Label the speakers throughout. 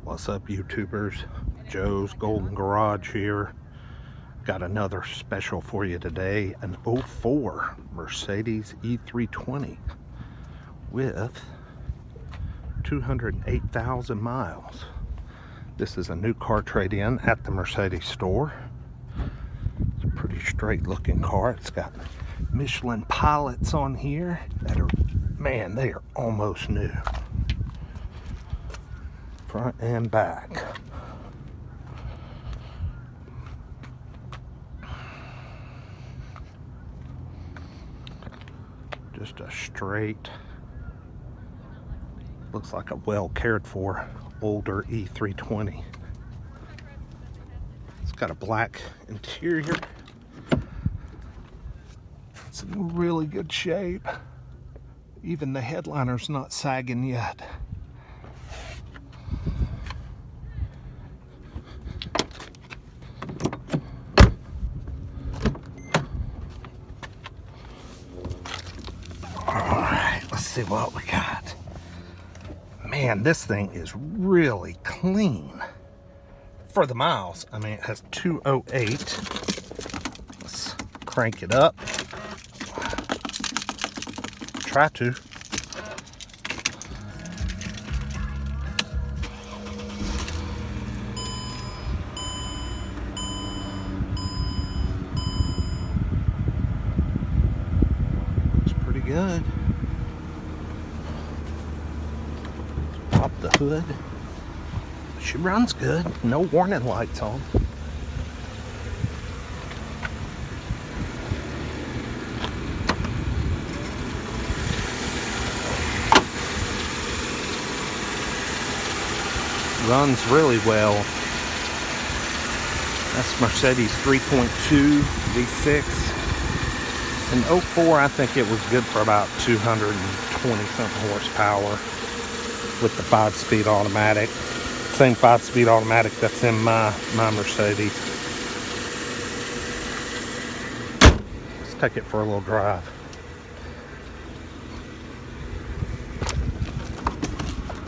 Speaker 1: What's up, YouTubers? Joe's Golden Garage here. Got another special for you today, an 04 Mercedes E320 with 208,000 miles. This is a new car trade-in at the Mercedes store. It's a pretty straight looking car. It's got Michelin pilots on here that are, man, they are almost new. Front and back. Just a straight, looks like a well cared for older E320. It's got a black interior. It's in really good shape. Even the headliner's not sagging yet. Let's see what we got. Man, this thing is really clean for the miles. I mean, it has 208. Let's crank it up. Try to. Looks pretty good. Pop the hood. She runs good. No warning lights on. Runs really well. That's Mercedes 3.2 V6. In 04, I think it was good for about 220 something horsepower. With the 5-speed automatic. Same 5-speed automatic that's in my Mercedes. Let's take it for a little drive.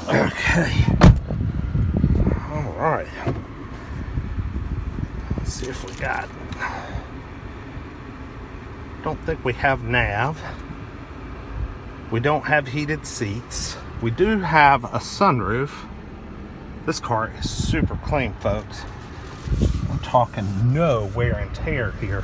Speaker 1: Okay. Alright. Let's see if we got. Don't think we have nav. We don't have heated seats. We do have a sunroof. This car is super clean, folks. I'm talking no wear and tear here.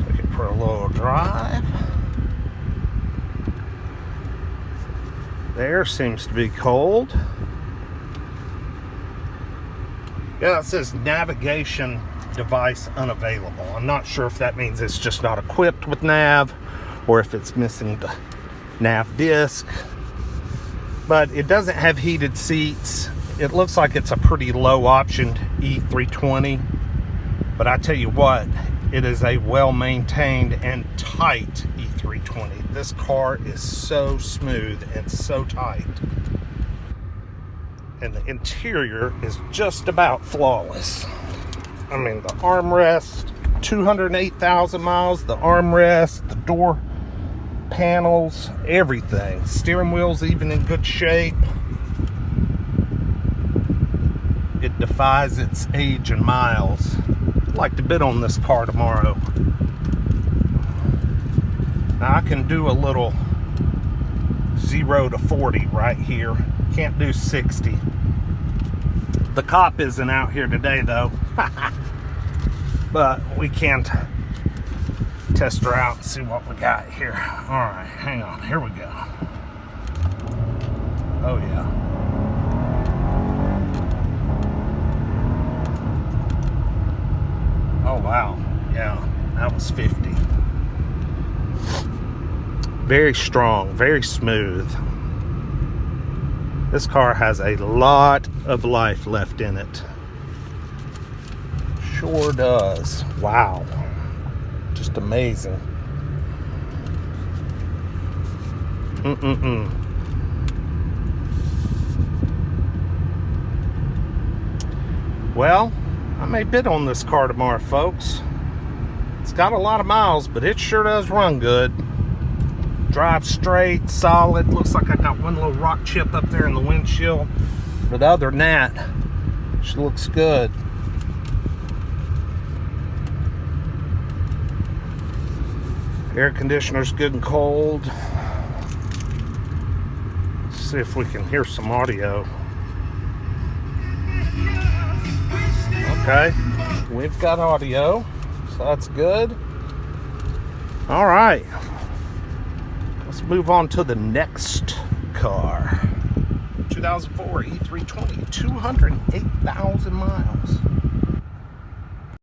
Speaker 1: Take it for a little drive. The air seems to be cold. Yeah, it says navigation device unavailable. I'm not sure if that means it's just not equipped with nav or if it's missing the nav disc. But it doesn't have heated seats. It looks like it's a pretty low optioned E320. But I tell you what, it is a well-maintained and tight E320. This car is so smooth and so tight. And the interior is just about flawless. I mean, the armrest, 208,000 miles, the armrest, the door panels, everything. Steering wheel's even in good shape. It defies its age and miles. I'd like to bid on this car tomorrow. Now I can do a little 0 to 40 right here. Can't do 60. The cop isn't out here today though. But we can test her out and see what we got here. Alright, hang on, here we go. Oh yeah. Oh wow, yeah, that was 50. Very strong, very smooth. This car has a lot of life left in it. Sure does. Wow. Just amazing. Well, I may bid on this car tomorrow, folks. It's got a lot of miles, but it sure does run good. Drives straight, solid. Looks like I got one little rock chip up there in the windshield. But other than that, she looks good. Air conditioner's good and cold. Let's see if we can hear some audio. Okay, we've got audio, so that's good. All right, let's move on to the next car. 2004 E320, 208,000 miles.